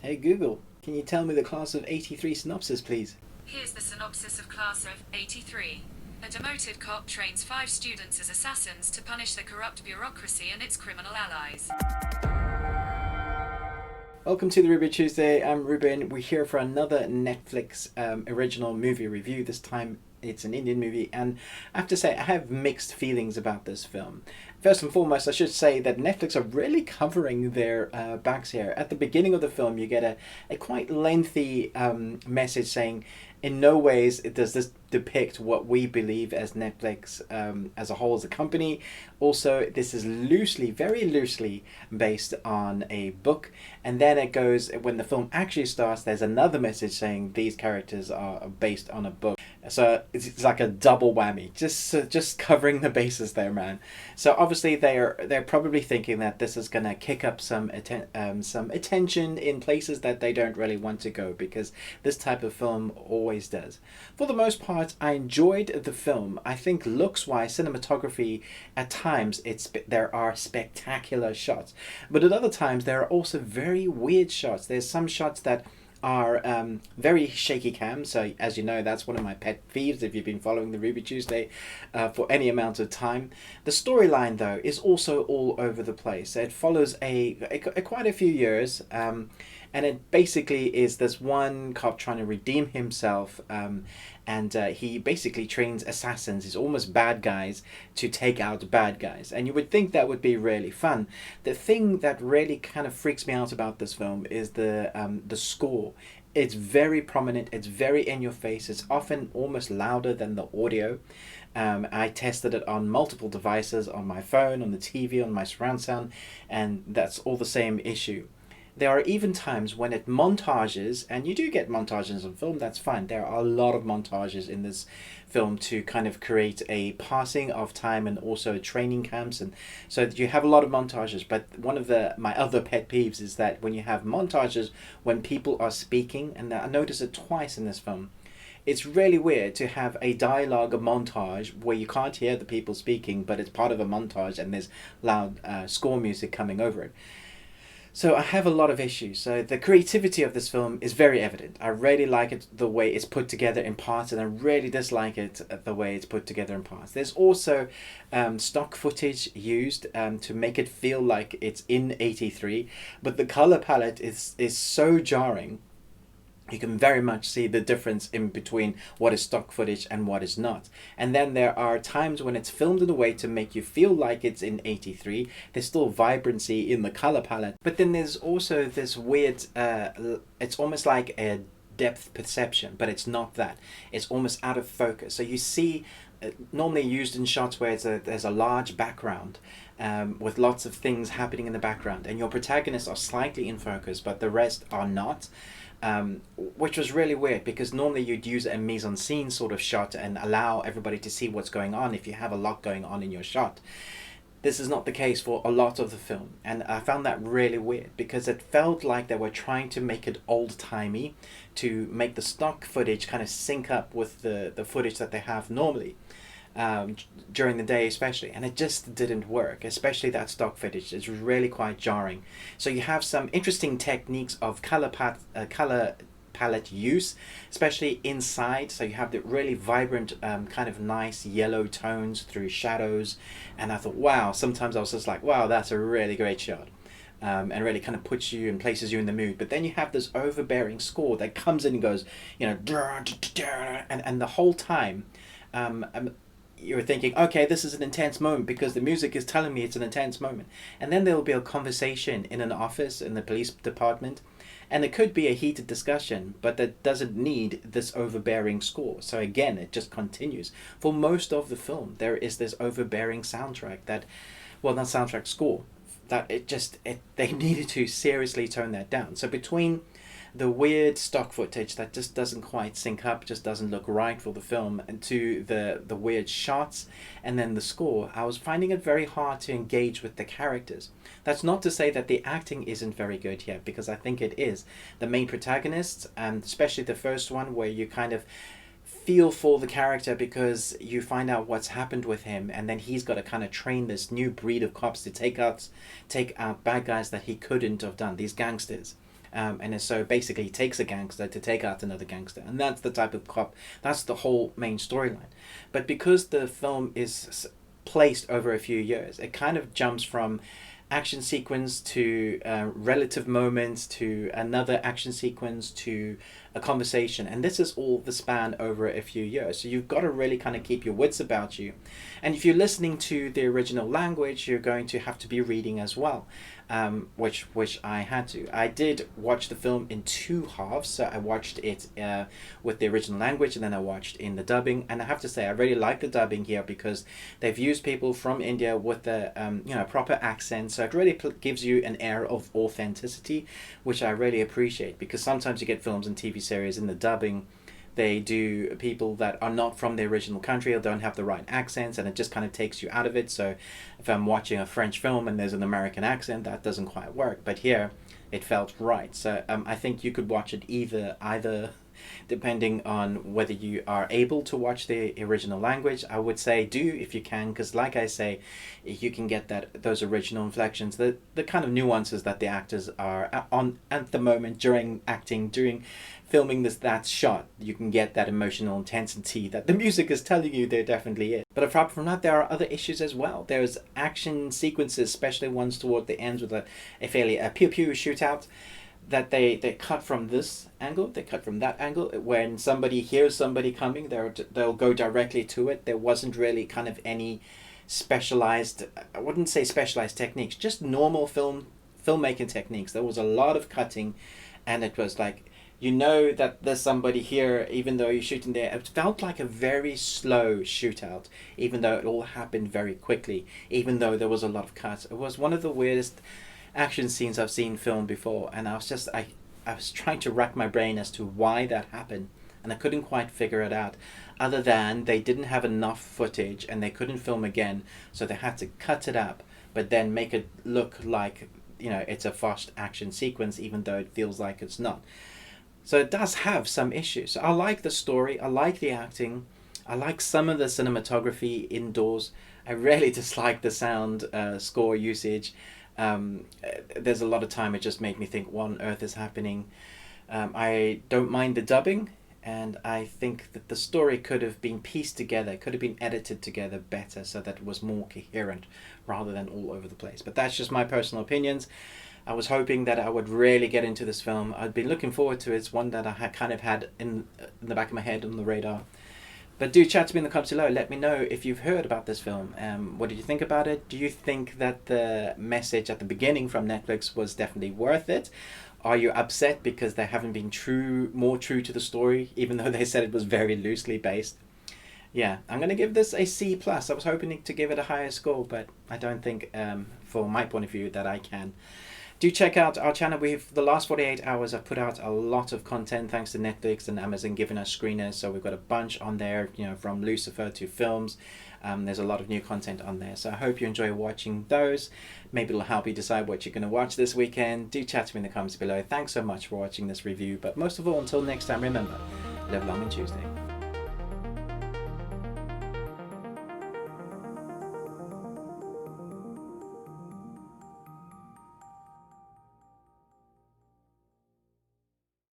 Hey Google, can you tell me the class of 83 synopsis, please? Here's the synopsis of Class of 83. A demoted cop trains 5 students as assassins to punish the corrupt bureaucracy and its criminal allies. Welcome to the Ruby Tuesday. I'm Ruben. We're here for another Netflix original movie review. This time it's an Indian movie, and I have to say I have mixed feelings about this film. First and foremost, I should say that Netflix are really covering their backs here. At the beginning of the film, you get a quite lengthy message saying, in no ways does this depict what we believe as Netflix as a whole as a company. Also, this is loosely, very loosely based on a book. And then it goes, when the film actually starts, there's another message saying these characters are based on a book. So it's like a double whammy, just covering the bases there, man. So obviously they're probably thinking that this is gonna kick up some attention in places that they don't really want to go, because this type of film always does. For the most part, I enjoyed the film. I think looks-wise, cinematography, at times there are spectacular shots, but at other times there are also very weird shots. There's some shots that are very shaky cam. So as you know, that's one of my pet peeves if you've been following the Ruby Tuesday for any amount of time. The storyline though is also all over the place. It follows a quite a few years, and it basically is this one cop trying to redeem himself, and he basically trains assassins. He's almost bad guys to take out bad guys, and you would think that would be really fun. The thing that really kind of freaks me out about this film is the score. It's very prominent, it's very in your face, it's often almost louder than the audio. I tested it on multiple devices, on my phone, on the TV, on my surround sound, and that's all the same issue. There are even times when it montages, and you do get montages on film, that's fine. There are a lot of montages in this film to kind of create a passing of time and also training camps, and so that you have a lot of montages. But one of my other pet peeves is that when you have montages when people are speaking, and I noticed it twice in this film, it's really weird to have a dialogue, a montage, where you can't hear the people speaking, but it's part of a montage and there's loud score music coming over it. So I have a lot of issues. So the creativity of this film is very evident. I really like it the way it's put together in parts, and I really dislike it the way it's put together in parts. There's also stock footage used to make it feel like it's in 83, but the color palette is so jarring. You can very much see the difference in between what is stock footage and what is not. And then there are times when it's filmed in a way to make you feel like it's in 83. There's still vibrancy in the color palette. But then there's also this weird, it's almost like a depth perception, but it's not that. It's almost out of focus. So you see, normally used in shots where there's a large background, with lots of things happening in the background, and your protagonists are slightly in focus, but the rest are not. Which was really weird, because normally you'd use a mise-en-scene sort of shot and allow everybody to see what's going on if you have a lot going on in your shot. This is not the case for a lot of the film, and I found that really weird, because it felt like they were trying to make it old-timey, to make the stock footage kind of sync up with the footage that they have normally. During the day especially, and it just didn't work, especially that stock footage. It's really quite jarring. So you have some interesting techniques of color palette use, especially inside. So you have the really vibrant kind of nice yellow tones through shadows, and I thought, wow, sometimes I was just like, wow, that's a really great shot. And really kind of puts you and places you in the mood. But then you have this overbearing score that comes in and goes, and the whole time you're thinking, okay, this is an intense moment because the music is telling me it's an intense moment. And then there will be a conversation in an office in the police department, and it could be a heated discussion, but that doesn't need this overbearing score. So again, it just continues. For most of the film, there is this overbearing soundtrack not soundtrack, score, that they needed to seriously tone that down. So between the weird stock footage that just doesn't quite sync up, just doesn't look right for the film, and to the weird shots, and then the score, I was finding it very hard to engage with the characters. That's not to say that the acting isn't very good here, because I think it is. The main protagonists, and especially the first one, where you kind of feel for the character because you find out what's happened with him, and then he's got to kind of train this new breed of cops to take out bad guys that he couldn't have done, these gangsters. And so basically he takes a gangster to take out another gangster, and that's the type of cop, that's the whole main storyline. But because the film is placed over a few years, it kind of jumps from action sequence to relative moments to another action sequence to a conversation, and this is all the span over a few years, so you've got to really kind of keep your wits about you. And if you're listening to the original language, you're going to have to be reading as well, which I had to. I did watch the film in two halves, so I watched it with the original language, and then I watched in the dubbing. And I have to say, I really like the dubbing here because they've used people from India with the proper accent, so it really gives you an air of authenticity, which I really appreciate, because sometimes you get films and TV series in the dubbing, they do people that are not from the original country or don't have the right accents, and it just kind of takes you out of it. So if I'm watching a French film and there's an American accent, that doesn't quite work. But here it felt right. So I think you could watch it either depending on whether you are able to watch the original language. I would say do if you can, because like I say, you can get those original inflections, the kind of nuances that the actors are on at the moment during filming that shot. You can get that emotional intensity that the music is telling you there definitely is. But apart from that, there are other issues as well. There's action sequences, especially ones toward the ends with a fairly pew pew shootout, that they cut from this angle, they cut from that angle. When somebody hears somebody coming, they'll go directly to it. There wasn't really kind of any specialized, I wouldn't say specialized techniques, just normal filmmaking techniques. There was a lot of cutting, and it was like, you know that there's somebody here, even though you're shooting there. It felt like a very slow shootout, even though it all happened very quickly, even though there was a lot of cuts. It was one of the weirdest action scenes I've seen filmed before, and I was trying to rack my brain as to why that happened, and I couldn't quite figure it out, other than they didn't have enough footage and they couldn't film again, so they had to cut it up but then make it look like it's a fast action sequence, even though it feels like it's not. So it does have some issues. I like the story, I like the acting, I like some of the cinematography indoors. I really dislike the sound score usage. There's a lot of time it just made me think, what on earth is happening? I don't mind the dubbing, and I think that the story could have been pieced together, could have been edited together better so that it was more coherent rather than all over the place. But that's just my personal opinions. I was hoping that I would really get into this film. I'd been looking forward to it. It's one that I had kind of had in the back of my head, on the radar. But do chat to me in the comments below. Let me know if you've heard about this film. What did you think about it? Do you think that the message at the beginning from Netflix was definitely worth it? Are you upset because they haven't been more true to the story, even though they said it was very loosely based? Yeah, I'm going to give this a C+. I was hoping to give it a higher score, but I don't think, for my point of view, that I can. Do check out our channel. The last 48 hours I've put out a lot of content thanks to Netflix and Amazon giving us screeners. So we've got a bunch on there, from Lucifer to films. There's a lot of new content on there. So I hope you enjoy watching those. Maybe it'll help you decide what you're going to watch this weekend. Do chat to me in the comments below. Thanks so much for watching this review. But most of all, until next time, remember, live long and Tuesday.